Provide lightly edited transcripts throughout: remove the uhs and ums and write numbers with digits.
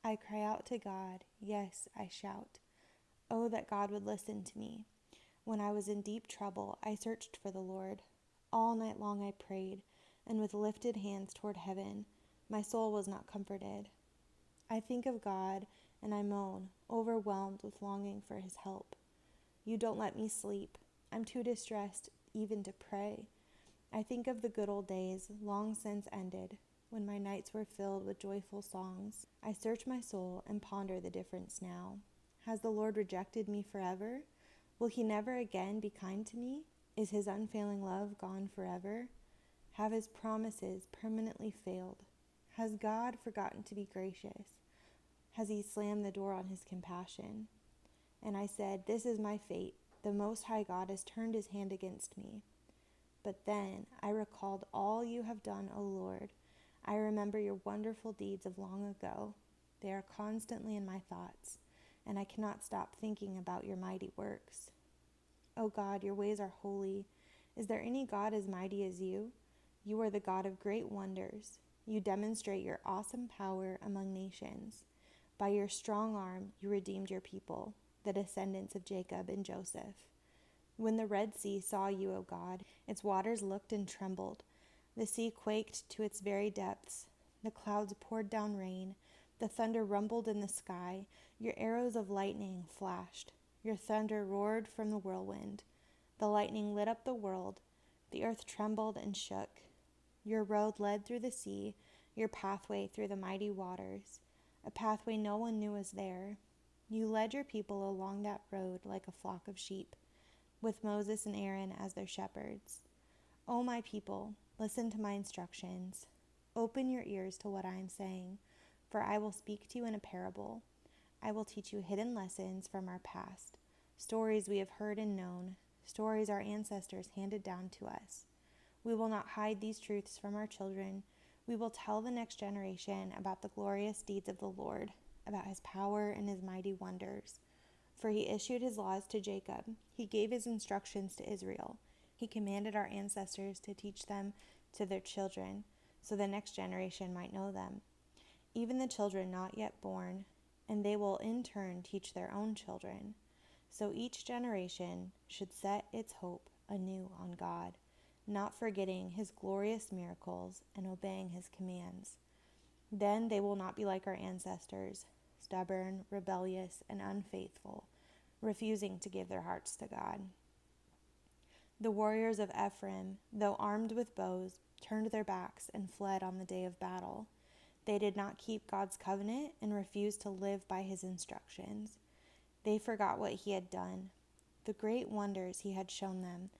I cry out to God, yes, I shout. Oh, that God would listen to me. When I was in deep trouble, I searched for the Lord. All night long I prayed, and with lifted hands toward heaven, my soul was not comforted. I think of God, and I moan, overwhelmed with longing for his help. You don't let me sleep. I'm too distressed even to pray. I think of the good old days, long since ended, when my nights were filled with joyful songs. I search my soul and ponder the difference now. Has the Lord rejected me forever? Will he never again be kind to me? Is his unfailing love gone forever? Have his promises permanently failed? Has God forgotten to be gracious? Has he slammed the door on his compassion? And I said, this is my fate. The Most High God has turned his hand against me. But then I recalled all you have done, O Lord. I remember your wonderful deeds of long ago. They are constantly in my thoughts, and I cannot stop thinking about your mighty works. O God, your ways are holy. Is there any God as mighty as you? You are the God of great wonders. You demonstrate your awesome power among nations. By your strong arm, you redeemed your people, the descendants of Jacob and Joseph. When the Red Sea saw you, O God, its waters looked and trembled. The sea quaked to its very depths. The clouds poured down rain. The thunder rumbled in the sky. Your arrows of lightning flashed. Your thunder roared from the whirlwind. The lightning lit up the world. The earth trembled and shook. Your road led through the sea, your pathway through the mighty waters, a pathway no one knew was there. You led your people along that road like a flock of sheep, with Moses and Aaron as their shepherds. O my people, listen to my instructions. Open your ears to what I am saying, for I will speak to you in a parable. I will teach you hidden lessons from our past, stories we have heard and known, stories our ancestors handed down to us. We will not hide these truths from our children. We will tell the next generation about the glorious deeds of the Lord, about his power and his mighty wonders. For he issued his laws to Jacob. He gave his instructions to Israel. He commanded our ancestors to teach them to their children, so the next generation might know them, even the children not yet born, and they will in turn teach their own children. So each generation should set its hope anew on God, not forgetting his glorious miracles and obeying his commands. Then they will not be like our ancestors, stubborn, rebellious, and unfaithful, refusing to give their hearts to God. The warriors of Ephraim, though armed with bows, turned their backs and fled on the day of battle. They did not keep God's covenant and refused to live by his instructions. They forgot what he had done, the great wonders he had shown them,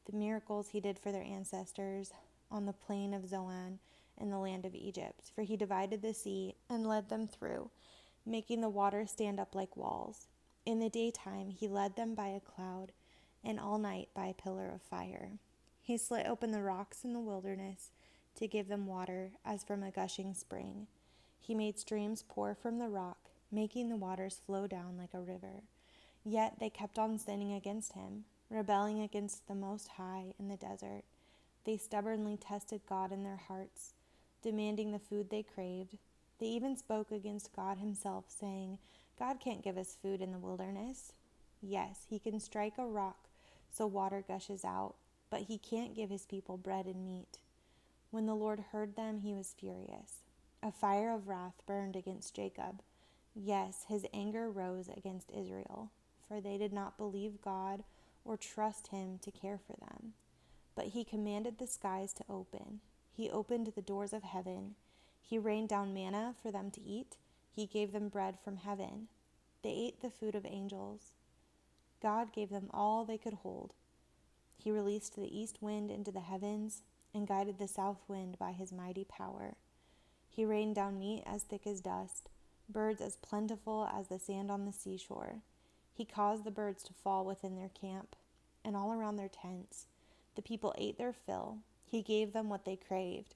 the miracles he did for their ancestors on the plain of Zoan in the land of Egypt, for he divided the sea and led them through, making the water stand up like walls. In the daytime he led them by a cloud, and all night by a pillar of fire. He split open the rocks in the wilderness to give them water as from a gushing spring. He made streams pour from the rock, making the waters flow down like a river. Yet they kept on sinning against him, rebelling against the Most High in the desert. They stubbornly tested God in their hearts, demanding the food they craved. They even spoke against God himself, saying, God can't give us food in the wilderness. Yes, he can strike a rock so water gushes out, but he can't give his people bread and meat. When the Lord heard them, he was furious. A fire of wrath burned against Jacob. Yes, his anger rose against Israel, for they did not believe God or trust him to care for them. But he commanded the skies to open. He opened the doors of heaven. He rained down manna for them to eat. He gave them bread from heaven. They ate the food of angels. God gave them all they could hold. He released the east wind into the heavens and guided the south wind by his mighty power. He rained down meat as thick as dust, birds as plentiful as the sand on the seashore. He caused the birds to fall within their camp and all around their tents. The people ate their fill. He gave them what they craved.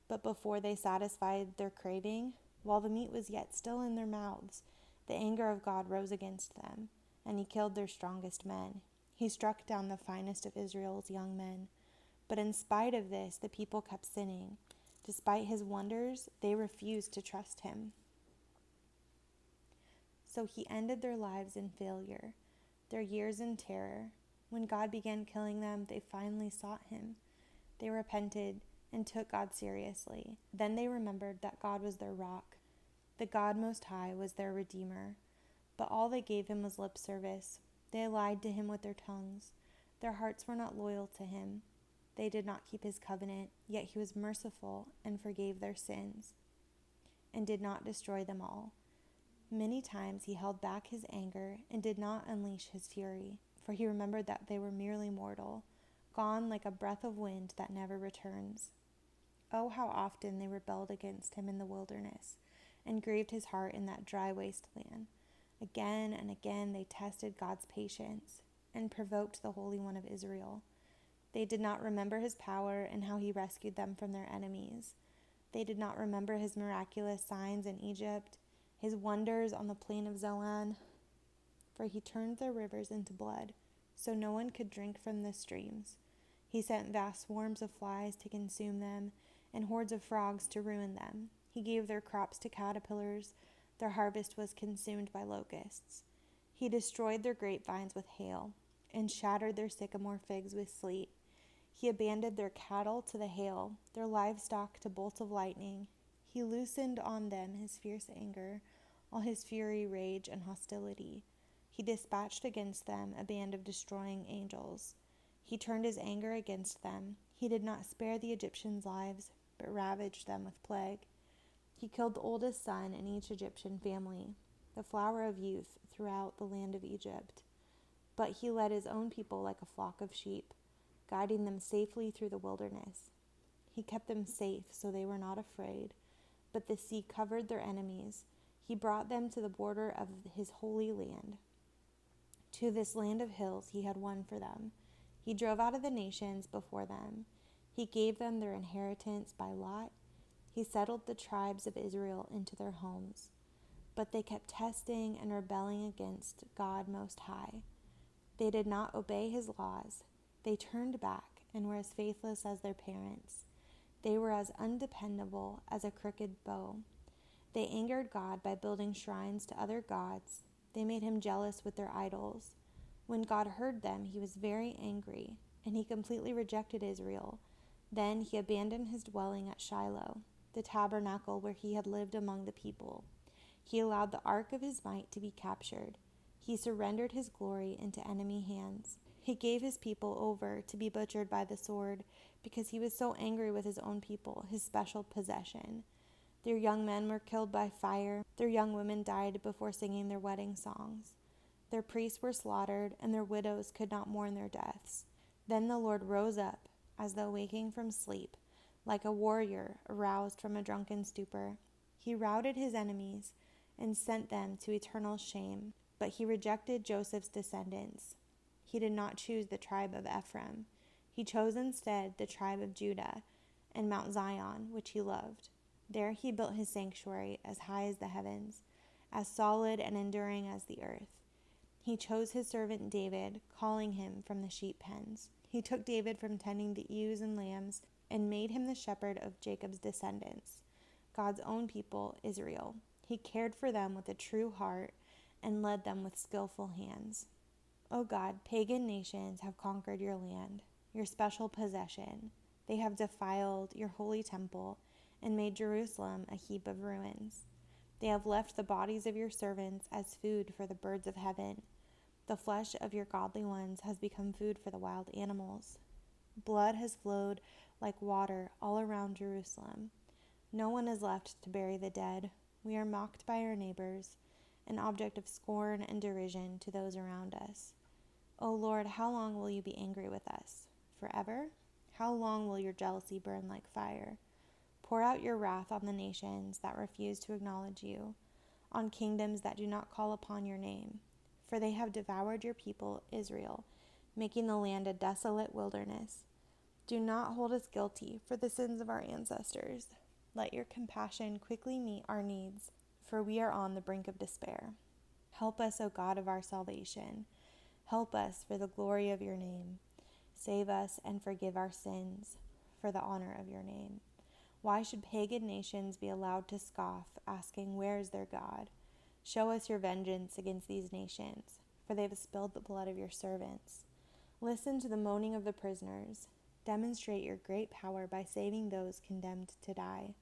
But before they satisfied their craving, while the meat was yet still in their mouths, the anger of God rose against them, and he killed their strongest men. He struck down the finest of Israel's young men. But in spite of this, the people kept sinning. Despite his wonders, they refused to trust him. So he ended their lives in failure, their years in terror. When God began killing them, they finally sought him. They repented and took God seriously. Then they remembered that God was their rock. The God Most High was their Redeemer. But all they gave him was lip service. They lied to him with their tongues. Their hearts were not loyal to him. They did not keep his covenant, yet he was merciful and forgave their sins and did not destroy them all. Many times he held back his anger and did not unleash his fury, for he remembered that they were merely mortal, gone like a breath of wind that never returns. Oh, how often they rebelled against him in the wilderness and grieved his heart in that dry wasteland. Again and again they tested God's patience and provoked the Holy One of Israel. They did not remember his power and how he rescued them from their enemies. They did not remember his miraculous signs in Egypt, his wonders on the plain of Zoan, for he turned their rivers into blood, so no one could drink from the streams. He sent vast swarms of flies to consume them, and hordes of frogs to ruin them. He gave their crops to caterpillars. Their harvest was consumed by locusts. He destroyed their grapevines with hail, and shattered their sycamore figs with sleet. He abandoned their cattle to the hail, their livestock to bolts of lightning. He loosened on them his fierce anger, all his fury, rage, and hostility. He dispatched against them a band of destroying angels. He turned his anger against them. He did not spare the Egyptians' lives, but ravaged them with plague. He killed the oldest son in each Egyptian family, the flower of youth throughout the land of Egypt. But he led his own people like a flock of sheep, guiding them safely through the wilderness. He kept them safe so they were not afraid, but the sea covered their enemies. He brought them to the border of his holy land, to this land of hills he had won for them. He drove out of the nations before them. He gave them their inheritance by lot. He settled the tribes of Israel into their homes. But they kept testing and rebelling against God Most High. They did not obey his laws. They turned back and were as faithless as their parents. They were as undependable as a crooked bow. They angered God by building shrines to other gods. They made him jealous with their idols. When God heard them, he was very angry, and he completely rejected Israel. Then he abandoned his dwelling at Shiloh, the tabernacle where he had lived among the people. He allowed the ark of his might to be captured. He surrendered his glory into enemy hands. He gave his people over to be butchered by the sword because he was so angry with his own people, his special possession. Their young men were killed by fire. Their young women died before singing their wedding songs. Their priests were slaughtered, and their widows could not mourn their deaths. Then the Lord rose up, as though waking from sleep, like a warrior aroused from a drunken stupor. He routed his enemies and sent them to eternal shame. But he rejected Joseph's descendants. He did not choose the tribe of Ephraim. He chose instead the tribe of Judah and Mount Zion, which he loved. There he built his sanctuary as high as the heavens, as solid and enduring as the earth. He chose his servant David, calling him from the sheep pens. He took David from tending the ewes and lambs and made him the shepherd of Jacob's descendants, God's own people, Israel. He cared for them with a true heart and led them with skillful hands. O God, pagan nations have conquered your land, your special possession. They have defiled your holy temple and made Jerusalem a heap of ruins. They have left the bodies of your servants as food for the birds of heaven. The flesh of your godly ones has become food for the wild animals. Blood has flowed like water all around Jerusalem. No one is left to bury the dead. We are mocked by our neighbors, an object of scorn and derision to those around us. O Lord, how long will you be angry with us? Forever? How long will your jealousy burn like fire? Pour out your wrath on the nations that refuse to acknowledge you, on kingdoms that do not call upon your name. For they have devoured your people, Israel, making the land a desolate wilderness. Do not hold us guilty for the sins of our ancestors. Let your compassion quickly meet our needs, for we are on the brink of despair. Help us, O God of our salvation. Help us for the glory of your name. Save us and forgive our sins for the honor of your name. Why should pagan nations be allowed to scoff, asking, "Where is their God?" Show us your vengeance against these nations, for they have spilled the blood of your servants. Listen to the moaning of the prisoners. Demonstrate your great power by saving those condemned to die.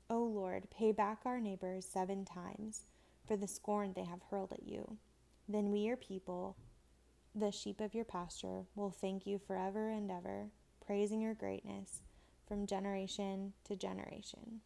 O Lord, pay back our neighbors 7 times for the scorn they have hurled at you. Then we, your people, the sheep of your pasture, will thank you forever and ever, praising your greatness from generation to generation.